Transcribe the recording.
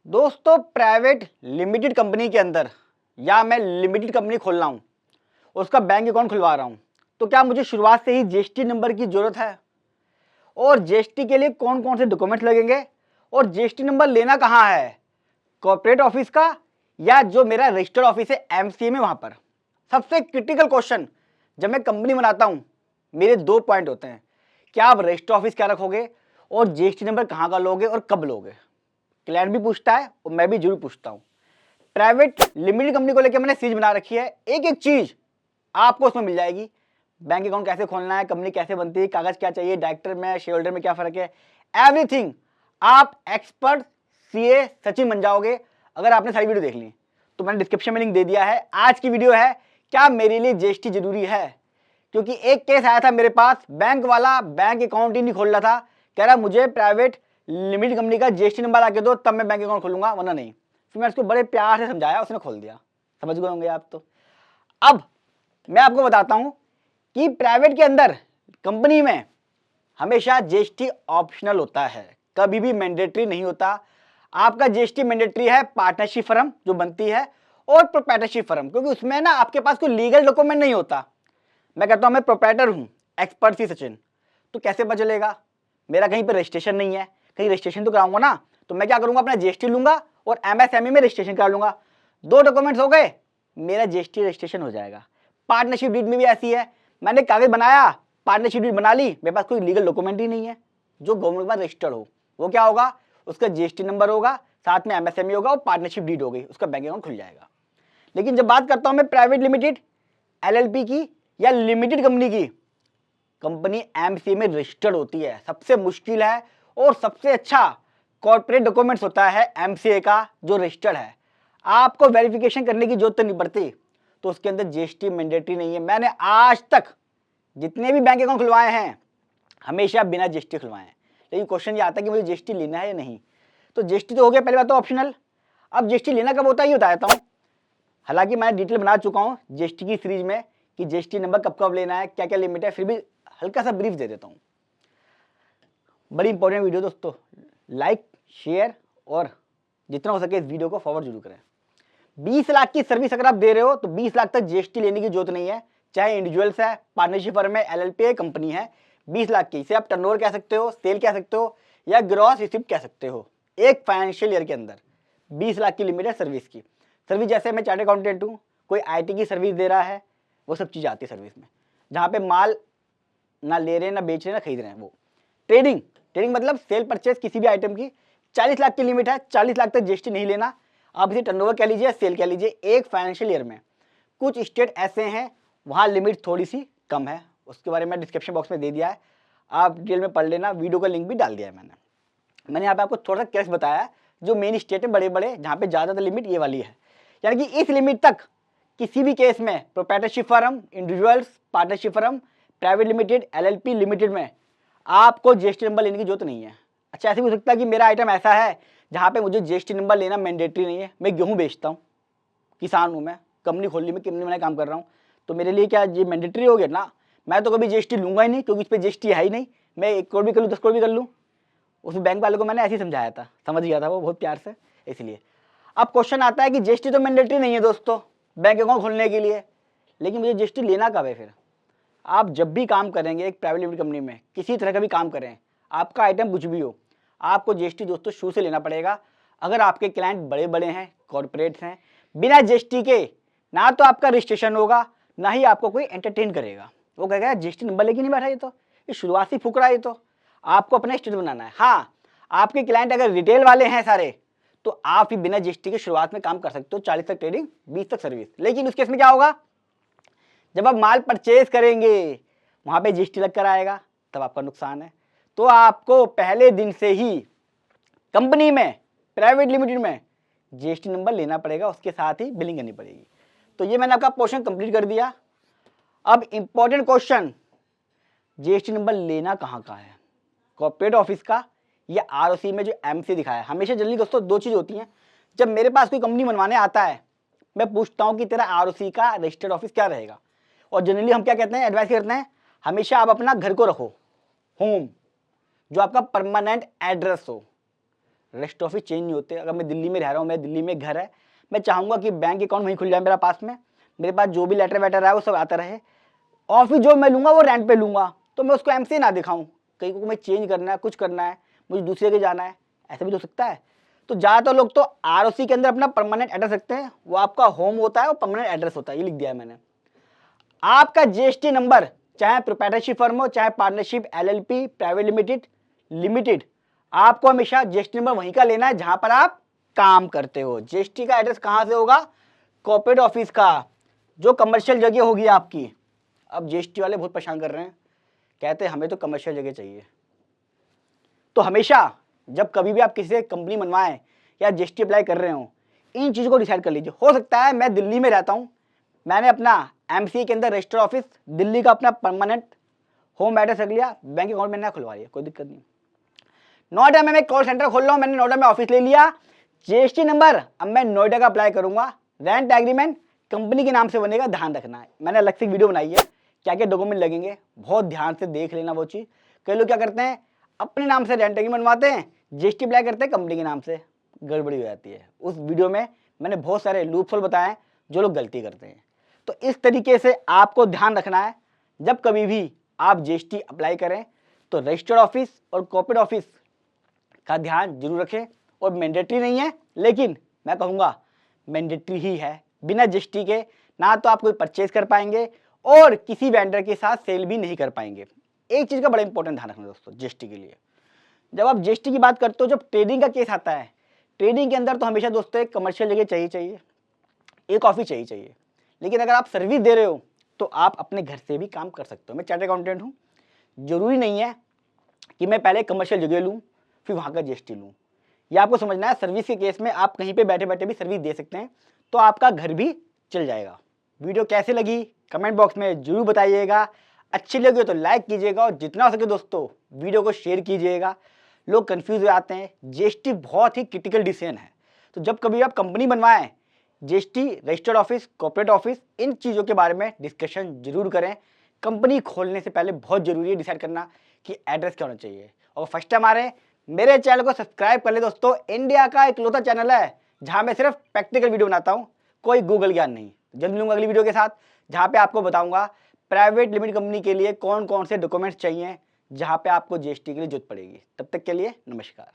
दोस्तों private limited company के अंदर या मैं लिमिटेड कंपनी खोल रहा हूँ, उसका बैंक अकाउंट खुलवा रहा हूँ, तो क्या मुझे शुरुआत से ही जीएसटी नंबर की जरूरत है? और जीएसटी के लिए कौन कौन से डॉक्यूमेंट लगेंगे और जीएसटी नंबर लेना कहाँ है, कॉर्पोरेट ऑफिस का या जो मेरा रजिस्टर्ड ऑफिस है एमसीए में वहां पर? सबसे क्रिटिकल क्वेश्चन, जब मैं कंपनी बनाता हूँ मेरे दो पॉइंट होते हैं, क्या आप रजिस्टर्ड ऑफिस क्या रखोगे और जीएसटी नंबर कहाँ का लोगे और कब लोगे? क्लाइंट भी पूछता है और मैं भी जरूर पूछता हूँ। प्राइवेट लिमिटेड कंपनी को लेकर मैंने सीरीज बना रखी है, एक एक चीज आपको उसमें मिल जाएगी। बैंक अकाउंट कैसे खोलना है, कंपनी कैसे बनती है, कागज क्या चाहिए, डायरेक्टर में शेयर होल्डर में क्या फर्क है, एवरीथिंग। आप एक्सपर्ट सीए सचिन बन जाओगे अगर आपने सारी वीडियो देख ली। तो मैंने डिस्क्रिप्शन में लिंक दे दिया है। आज की वीडियो है क्या मेरे लिए जीएसटी जरूरी है, क्योंकि एक केस आया था मेरे पास, बैंक वाला बैंक अकाउंट ही नहीं खोल रहा था, कह रहा मुझे प्राइवेट लिमिटेड कंपनी का जीएसटी नंबर आके दो तब मैं बैंक अकाउंट खोलूंगा वरना नहीं। फिर मैं उसको बड़े प्यार से समझाया, उसने खोल दिया। समझ गए होंगे आप। तो अब मैं आपको बताता हूं कि प्राइवेट के अंदर कंपनी में हमेशा जीएसटी ऑप्शनल होता है, कभी भी मैंडेटरी नहीं होता। आपका जीएसटी मैंडेटरी है पार्टनरशिप फर्म जो बनती है और प्रोप्राइटरशिप फर्म, क्योंकि उसमें ना आपके पास कोई लीगल डॉक्यूमेंट नहीं होता। मैं कहता हूं मैं प्रोप्राइटर हूं, एक्सपर्ट सी सचिन, तो कैसे पता चलेगा? मेरा कहीं पर रजिस्ट्रेशन नहीं है, कहीं रजिस्ट्रेशन तो कराऊंगा ना। तो मैं क्या करूंगा, अपना जीएसटी लूंगा और एमएसएमई में रजिस्ट्रेशन करा लूंगा। दो डॉक्यूमेंट्स हो गए, मेरा जीएसटी रजिस्ट्रेशन हो जाएगा। पार्टनरशिप डीड में भी ऐसी है, मैंने कागज बनाया, पार्टनरशिप डीड बना ली, मेरे पास कोई लीगल डॉक्यूमेंट ही नहीं है जो गवर्नमेंट में रजिस्टर्ड हो। वो क्या होगा, उसका जीएसटी नंबर होगा, साथ में एमएसएमई होगा और पार्टनरशिप डीड हो गई, उसका बैंक अकाउंट खुल जाएगा। लेकिन जब बात करता हूं मैं प्राइवेट लिमिटेड एलएलपी की या लिमिटेड कंपनी की, कंपनी एमसीए में रजिस्टर्ड होती है, सबसे मुश्किल है और सबसे अच्छा कॉर्पोरेट डॉक्यूमेंट्स होता है एमसीए का जो रजिस्टर्ड है। आपको वेरिफिकेशन करने की जरूरत नहीं पड़ती, तो उसके अंदर जीएसटी मैंडेटरी नहीं है। मैंने आज तक जितने भी बैंक अकाउंट खुलवाए हैं हमेशा बिना जीएसटी खुलवाए हैं। लेकिन क्वेश्चन ये आता है कि मुझे जीएसटी लेना है या नहीं। तो जीएसटी तो हो गया पहली बात तो ऑप्शनल। अब जीएसटी लेना कब होता है ये बता देता हूँ। हालांकि मैं डिटेल बना चुका हूँ जीएसटी की सीरीज में कि जीएसटी नंबर कब कब लेना है, क्या क्या लिमिट है, फिर भी हल्का सा ब्रीफ दे देता हूँ। बड़ी इंपॉर्टेंट वीडियो दोस्तों, लाइक शेयर और जितना हो सके इस वीडियो को फॉरवर्ड जरूर करें। 20 लाख की सर्विस अगर आप दे रहे हो तो 20 लाख तक जीएसटी लेने की जरूरत नहीं है, चाहे इंडिविजुअल्स है, पार्टनरशिप फर्म है, एलएलपी है, कंपनी है। 20 लाख की, इसे आप टर्नओवर कह सकते हो, सेल कह सकते हो या ग्रॉस रिसिप्ट कह सकते हो। एक फाइनेंशियल ईयर के अंदर 20 लाख की लिमिट है सर्विस की। सर्विस जैसे मैं चार्टर्ड अकाउंटेंट हूँ, कोई आईटी की सर्विस दे रहा है, वो सब चीज़ आती है सर्विस में, जहाँ पे माल ना ले रहे हैं ना बेच रहे हैं ना खरीद रहे हैं। वो ट्रेडिंग मतलब सेल परचेज किसी भी आइटम की 40 लाख की लिमिट है, 40 लाख तक जीएसटी नहीं लेना। आप इसे टर्नओवर कह लीजिए, सेल कह लीजिए। एक फाइनेंशियल ईयर में कुछ स्टेट ऐसे हैं वहाँ लिमिट थोड़ी सी कम है, उसके बारे में डिस्क्रिप्शन बॉक्स में दे दिया है, आप डिटेल में पढ़ लेना, वीडियो का लिंक भी डाल दिया है मैंने यहाँ पे आपको थोड़ा सा केस बताया जो मेन स्टेट है बड़े बड़े, जहाँ पे ज़्यादातर लिमिट ये वाली है। यानी कि इस लिमिट तक किसी भी केस में proprietorship firm, individuals, partnership firm, private limited, LLP limited में आपको जीएसटी नंबर लेने की जरूरत नहीं है। अच्छा ऐसे भी हो सकता है कि मेरा आइटम ऐसा है जहाँ पे मुझे जीएसटी नंबर लेना मैंडेटरी नहीं है। मैं गेहूँ बेचता हूँ, किसान हूँ, मैं कंपनी खोल ली, मैं कंपनी में काम कर रहा हूँ, तो मेरे लिए क्या ये मैंडेटरी हो गया ना? मैं तो कभी जीएसटी लूंगा ही नहीं, क्योंकि इस पर जीएसटी है ही नहीं। मैं 1 करोड़ भी कर लूँ, 10 करोड़ भी कर लूँ। उस बैंक वाले को मैंने ऐसे ही समझाया था, समझ गया था वो बहुत प्यार से, इसलिए। अब क्वेश्चन आता है कि जीएसटी तो मैंडेटरी नहीं है दोस्तों बैंक अकाउंट खोलने के लिए, लेकिन मुझे जीएसटी लेना कब है? फिर आप जब भी काम करेंगे एक प्राइवेट लिमिटेड कंपनी में, किसी तरह का भी काम करें, आपका आइटम कुछ भी हो, आपको जीएसटी दोस्तों शुरू से लेना पड़ेगा। अगर आपके क्लाइंट बड़े बड़े हैं, कॉर्पोरेट्स हैं, बिना जीएसटी के ना तो आपका रजिस्ट्रेशन होगा, ना ही आपको कोई एंटरटेन करेगा। वो कहेगा जीएसटी नंबर लेके नहीं बैठा, ये शुरुआती फुकरा, ये तो आपको अपना स्टेट बनाना है। हाँ, आपके क्लाइंट अगर रिटेल वाले हैं सारे, तो आप ही बिना जीएसटी के शुरुआत में काम कर सकते हो, 40 तक ट्रेडिंग, 20 तक सर्विस। लेकिन उस केस में क्या होगा, जब आप माल परचेज करेंगे वहां पे जीएसटी लग कर आएगा, तब आपका नुकसान है। तो आपको पहले दिन से ही कंपनी में, प्राइवेट लिमिटेड में जीएसटी नंबर लेना पड़ेगा, उसके साथ ही बिलिंग करनी पड़ेगी। तो ये मैंने आपका पोर्शन कंप्लीट कर दिया। अब इंपॉर्टेंट क्वेश्चन, जीएसटी नंबर लेना कहाँ का है, कॉर्पोरेट ऑफिस का या आरओसी में जो एमसी दिखाया है? हमेशा जल्दी दोस्तों दो चीज होती हैं। जब मेरे पास कोई कंपनी बनवाने आता है, मैं पूछता हूं कि तेरा आरओसी का रजिस्टर्ड ऑफिस क्या रहेगा, और जनरली हम क्या कहते हैं, एडवाइस करते हैं, हमेशा आप अपना घर को रखो, होम, जो आपका परमानेंट एड्रेस हो। रजिस्टर ऑफिस चेंज नहीं होते। अगर मैं दिल्ली में रह रहा हूँ, मैं दिल्ली में घर है, मैं चाहूँगा कि बैंक अकाउंट वहीं खुल जाए मेरा पास में, मेरे पास जो भी लेटर वेटर है वो सब आता रहे। ऑफिस जो मैं लूँगा वो रेंट पे लूँगा, तो मैं उसको एमसी ना दिखाऊँ, कहीं को मैं चेंज करना है, कुछ करना है, मुझे दूसरे के जाना है, ऐसा भी तो सकता है। तो ज़्यादातर लोग तो आरओसी के अंदर अपना परमानेंट एड्रेस रखते हैं, वो आपका होम होता है और परमानेंट एड्रेस होता है, ये लिख दिया है मैंने। आपका जीएसटी नंबर चाहे प्रोप्राइटरशिप फर्म हो, चाहे पार्टनरशिप, एलएलपी, प्राइवेट लिमिटेड, आपको हमेशा जीएसटी नंबर वहीं का लेना है जहां पर आप काम करते हो। जीएसटी का एड्रेस कहां से होगा? कॉर्पोरेट ऑफिस का, जो कमर्शियल जगह होगी आपकी। अब जीएसटी वाले बहुत परेशान कर रहे हैं, कहते हैं हमें तो कमर्शियल जगह चाहिए। तो हमेशा जब कभी भी आप किसी से कंपनी बनवाएं या जीएसटी अप्लाई कर रहे हो, इन चीज़ों को डिसाइड कर लीजिए। हो सकता है मैं दिल्ली में रहता हूँ, मैंने अपना एमसी के अंदर रजिस्टर ऑफिस दिल्ली का अपना परमानेंट होम एड्रेस रख लिया, बैंक अकाउंट मैंने खुलवा लिया, कोई दिक्कत नहीं। नोएडा में मैं कॉल सेंटर खोल रहा हूँ, मैंने नोएडा में ऑफिस ले लिया, जीएसटी नंबर अब मैं नोएडा का अप्लाई करूंगा, रेंट एग्रीमेंट कंपनी के नाम से बनेगा, ध्यान रखना है। मैंने अलग से वीडियो बनाई है, क्या क्या डॉक्यूमेंट लगेंगे, बहुत ध्यान से देख लेना वो चीज़। कई लोग क्या करते हैं, अपने नाम से रेंट एग्रीमेंट बनवाते हैं, जीएसटी अप्लाई करते हैं कंपनी के नाम से, गड़बड़ी हो जाती है। उस वीडियो में मैंने बहुत सारे लूप होल बताए जो लोग गलती करते हैं। तो इस तरीके से आपको ध्यान रखना है, जब कभी भी आप जीएसटी अप्लाई करें तो रजिस्टर्ड ऑफिस और कॉर्पोरेट ऑफिस का ध्यान जरूर रखें। और मैंडेटरी नहीं है, लेकिन मैं कहूँगा मैंडेटरी ही है। बिना जीएसटी के ना तो आप कोई परचेज कर पाएंगे और किसी वेंडर के साथ सेल भी नहीं कर पाएंगे। एक चीज़ का बड़ा इंपॉर्टेंट ध्यान रखना दोस्तों जीएसटी के लिए, जब आप जीएसटी की बात करते हो, जब ट्रेडिंग का केस आता है, ट्रेडिंग के अंदर तो हमेशा दोस्तों एक कमर्शियल जगह चाहिए, एक ऑफिस चाहिए। लेकिन अगर आप सर्विस दे रहे हो तो आप अपने घर से भी काम कर सकते हो। मैं चार्टर्ड अकाउंटेंट हूँ, जरूरी नहीं है कि मैं पहले कमर्शियल जगह लूँ फिर वहाँ का जीएसटी लूँ। ये आपको समझना है, सर्विस के केस में आप कहीं पे बैठे बैठे भी सर्विस दे सकते हैं, तो आपका घर भी चल जाएगा। वीडियो कैसे लगी कमेंट बॉक्स में जरूर बताइएगा। अच्छी लगी तो लाइक कीजिएगा और जितना हो सके दोस्तों वीडियो को शेयर कीजिएगा। लोग कंफ्यूज हो जाते हैं, जीएसटी बहुत ही क्रिटिकल डिसीजन है। तो जब कभी आप कंपनी बनवाएं, GST, registered office, corporate office, इन चीज़ों के बारे में डिस्कशन जरूर करें। कंपनी खोलने से पहले बहुत जरूरी है डिसाइड करना कि एड्रेस क्या होना चाहिए। और फर्स्ट टाइम आ रहे हैं, मेरे चैनल को सब्सक्राइब कर ले दोस्तों। इंडिया का इकलौता चैनल है जहां मैं सिर्फ प्रैक्टिकल वीडियो बनाता हूं, कोई गूगल ज्ञान नहीं। जल्द मिलूंगा अगली वीडियो के साथ, जहां पे आपको बताऊंगा प्राइवेट लिमिटेड कंपनी के लिए कौन कौन से डॉक्यूमेंट्स चाहिए, जहां पे आपको जीएसटी के लिए जरूरत पड़ेगी। तब तक के लिए नमस्कार।